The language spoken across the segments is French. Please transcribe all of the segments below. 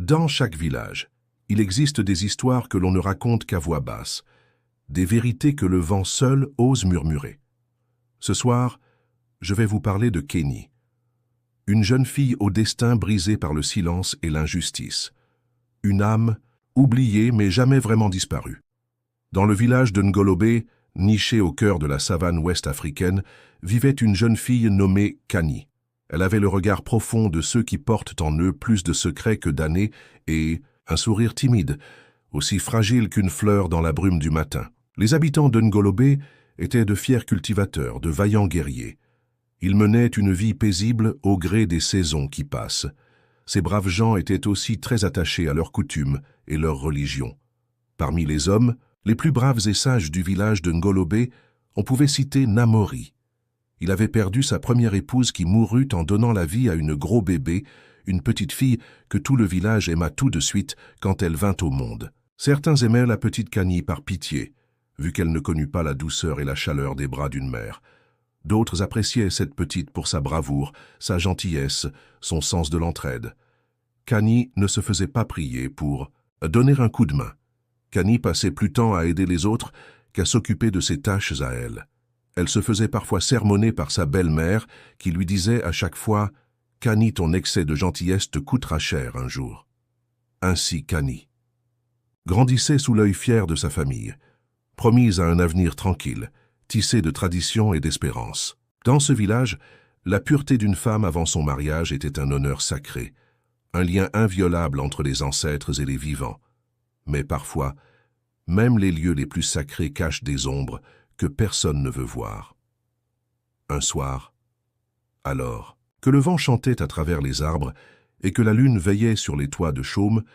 Dans chaque village, il existe des histoires que l'on ne raconte qu'à voix basse, des vérités que le vent seul ose murmurer. Ce soir, je vais vous parler de Kenny, une jeune fille au destin brisé par le silence et l'injustice, une âme oubliée mais jamais vraiment disparue. Dans le village de Ngolobé, niché au cœur de la savane ouest africaine, vivait une jeune fille nommée Kani. Elle avait le regard profond de ceux qui portent en eux plus de secrets que d'années et un sourire timide, aussi fragile qu'une fleur dans la brume du matin. Les habitants de Ngolobé étaient de fiers cultivateurs, de vaillants guerriers. Ils menaient une vie paisible au gré des saisons qui passent. Ces braves gens étaient aussi très attachés à leurs coutumes et leur religion. Parmi les hommes, les plus braves et sages du village de Ngolobé, on pouvait citer Namori. Il avait perdu sa première épouse qui mourut en donnant la vie à une gros bébé, une petite fille que tout le village aima tout de suite quand elle vint au monde. Certains aimaient la petite Kani par pitié, vu qu'elle ne connut pas la douceur et la chaleur des bras d'une mère. D'autres appréciaient cette petite pour sa bravoure, sa gentillesse, son sens de l'entraide. Kani ne se faisait pas prier pour donner un coup de main. Kani passait plus temps à aider les autres qu'à s'occuper de ses tâches à elle. Elle se faisait parfois sermonner par sa belle-mère qui lui disait à chaque fois « Kani, ton excès de gentillesse te coûtera cher un jour ». Ainsi Kani grandissait sous l'œil fier de sa famille, promise à un avenir tranquille, tissé de traditions et d'espérance. Dans ce village, la pureté d'une femme avant son mariage était un honneur sacré, un lien inviolable entre les ancêtres et les vivants. Mais parfois, même les lieux les plus sacrés cachent des ombres que personne ne veut voir. Un soir, alors que le vent chantait à travers les arbres et que la lune veillait sur les toits de chaume,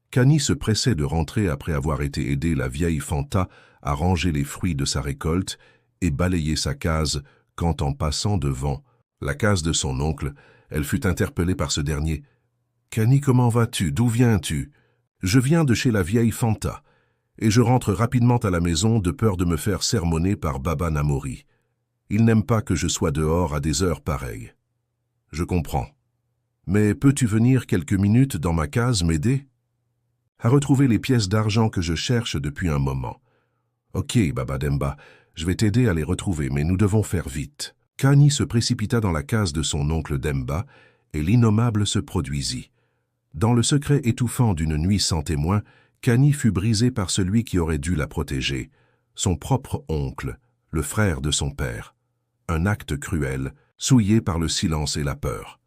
Kani se pressait de rentrer après avoir été aider la vieille Fanta à ranger les fruits de sa récolte et balayer sa case quand, en passant devant la case de son oncle, elle fut interpellée par ce dernier. « Kani, comment vas-tu? D'où viens-tu? » « Je viens de chez la vieille Fanta, et je rentre rapidement à la maison de peur de me faire sermonner par Baba Namori. Il n'aime pas que je sois dehors à des heures pareilles. » « Je comprends. Mais peux-tu venir quelques minutes dans ma case m'aider à retrouver les pièces d'argent que je cherche depuis un moment. »« Ok, Baba Demba, je vais t'aider à les retrouver, mais nous devons faire vite. » Kani se précipita dans la case de son oncle Demba, et l'innommable se produisit. Dans le secret étouffant d'une nuit sans témoin, Kani fut brisée par celui qui aurait dû la protéger, son propre oncle, le frère de son père. Un acte cruel, souillé par le silence et la peur.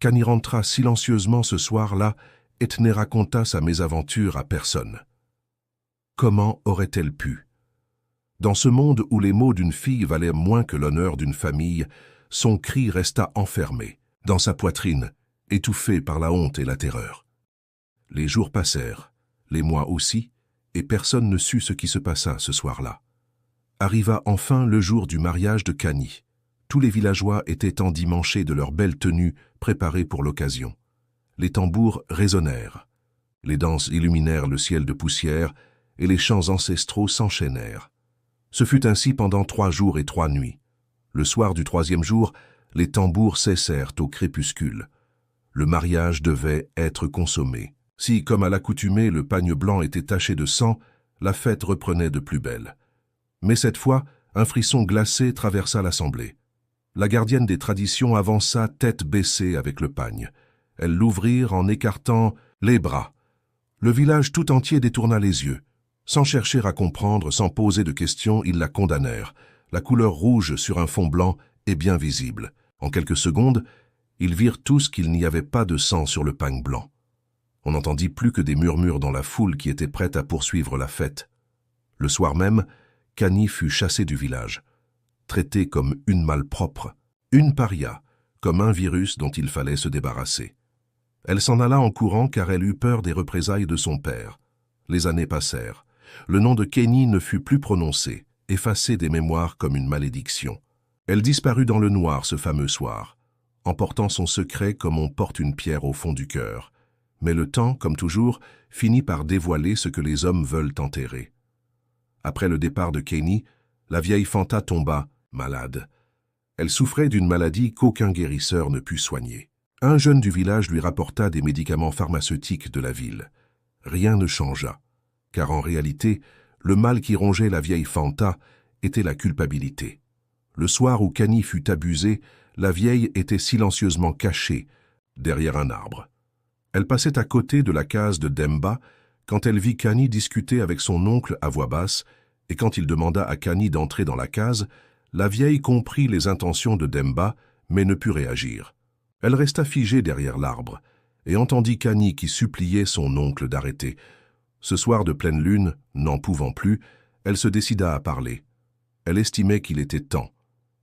Kani rentra silencieusement ce soir-là et ne raconta sa mésaventure à personne. Comment aurait-elle pu? Dans ce monde où les mots d'une fille valaient moins que l'honneur d'une famille, son cri resta enfermé, dans sa poitrine, étouffé par la honte et la terreur. Les jours passèrent, les mois aussi, et personne ne sut ce qui se passa ce soir-là. Arriva enfin le jour du mariage de Kani. Tous les villageois étaient endimanchés de leurs belles tenues préparées pour l'occasion. Les tambours résonnèrent, les danses illuminèrent le ciel de poussière et les chants ancestraux s'enchaînèrent. Ce fut ainsi pendant 3 jours et 3 nuits. Le soir du 3e jour, les tambours cessèrent au crépuscule. Le mariage devait être consommé. Si, comme à l'accoutumée, le pagne blanc était taché de sang, la fête reprenait de plus belle. Mais cette fois, un frisson glacé traversa l'assemblée. La gardienne des traditions avança tête baissée avec le pagne. Elles l'ouvrirent en écartant les bras. Le village tout entier détourna les yeux. Sans chercher à comprendre, sans poser de questions, ils la condamnèrent. La couleur rouge sur un fond blanc est bien visible. En quelques secondes, ils virent tous qu'il n'y avait pas de sang sur le pagne blanc. On n'entendit plus que des murmures dans la foule qui était prête à poursuivre la fête. Le soir même, Kani fut chassée du village, traitée comme une malpropre, une paria, comme un virus dont il fallait se débarrasser. Elle s'en alla en courant car elle eut peur des représailles de son père. Les années passèrent. Le nom de Kenny ne fut plus prononcé, effacé des mémoires comme une malédiction. Elle disparut dans le noir ce fameux soir, emportant son secret comme on porte une pierre au fond du cœur. Mais le temps, comme toujours, finit par dévoiler ce que les hommes veulent enterrer. Après le départ de Kenny, la vieille Fanta tomba, malade. Elle souffrait d'une maladie qu'aucun guérisseur ne put soigner. Un jeune du village lui rapporta des médicaments pharmaceutiques de la ville. Rien ne changea, car en réalité, le mal qui rongeait la vieille Fanta était la culpabilité. Le soir où Kani fut abusée, la vieille était silencieusement cachée derrière un arbre. Elle passait à côté de la case de Demba quand elle vit Kani discuter avec son oncle à voix basse, et quand il demanda à Kani d'entrer dans la case, la vieille comprit les intentions de Demba, mais ne put réagir. Elle resta figée derrière l'arbre, et entendit Kani qui suppliait son oncle d'arrêter. Ce soir de pleine lune, n'en pouvant plus, elle se décida à parler. Elle estimait qu'il était temps,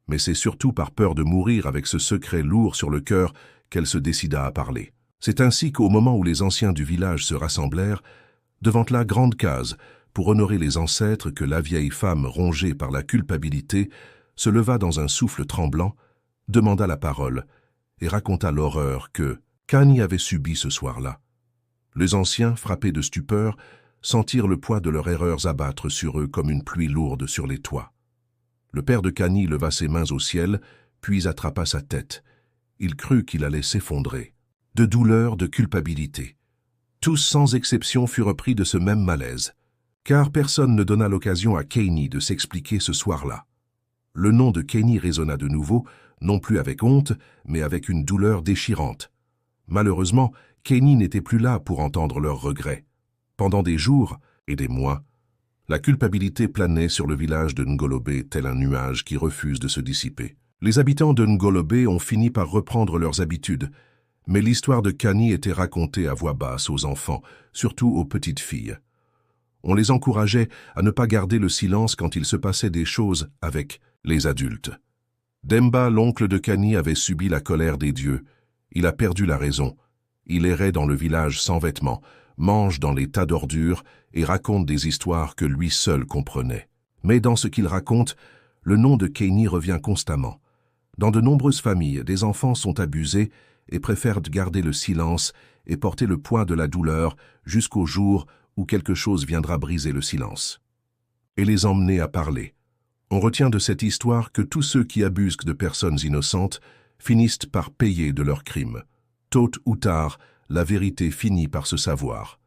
mais c'est surtout par peur de mourir avec ce secret lourd sur le cœur qu'elle se décida à parler. C'est ainsi qu'au moment où les anciens du village se rassemblèrent, devant la grande case, pour honorer les ancêtres que la vieille femme rongée par la culpabilité se leva dans un souffle tremblant, demanda la parole et raconta l'horreur que Kani avait subie ce soir-là. Les anciens, frappés de stupeur, sentirent le poids de leurs erreurs abattre sur eux comme une pluie lourde sur les toits. Le père de Kani leva ses mains au ciel, puis attrapa sa tête. Il crut qu'il allait s'effondrer. De douleur, de culpabilité. Tous sans exception furent pris de ce même malaise, car personne ne donna l'occasion à Kani de s'expliquer ce soir-là. Le nom de Kani résonna de nouveau, non plus avec honte, mais avec une douleur déchirante. Malheureusement, Kani n'était plus là pour entendre leurs regrets. Pendant des jours et des mois, la culpabilité planait sur le village de Ngolobé tel un nuage qui refuse de se dissiper. Les habitants de Ngolobé ont fini par reprendre leurs habitudes, mais l'histoire de Kani était racontée à voix basse aux enfants, surtout aux petites filles. On les encourageait à ne pas garder le silence quand il se passait des choses avec les adultes. Demba, l'oncle de Kani, avait subi la colère des dieux. Il a perdu la raison. Il errait dans le village sans vêtements, mange dans les tas d'ordures et raconte des histoires que lui seul comprenait. Mais dans ce qu'il raconte, le nom de Kani revient constamment. Dans de nombreuses familles, des enfants sont abusés et préfèrent garder le silence et porter le poids de la douleur jusqu'au jour où quelque chose viendra briser le silence et les emmener à parler. On retient de cette histoire que tous ceux qui abusent de personnes innocentes finissent par payer de leurs crimes. Tôt ou tard, la vérité finit par se savoir.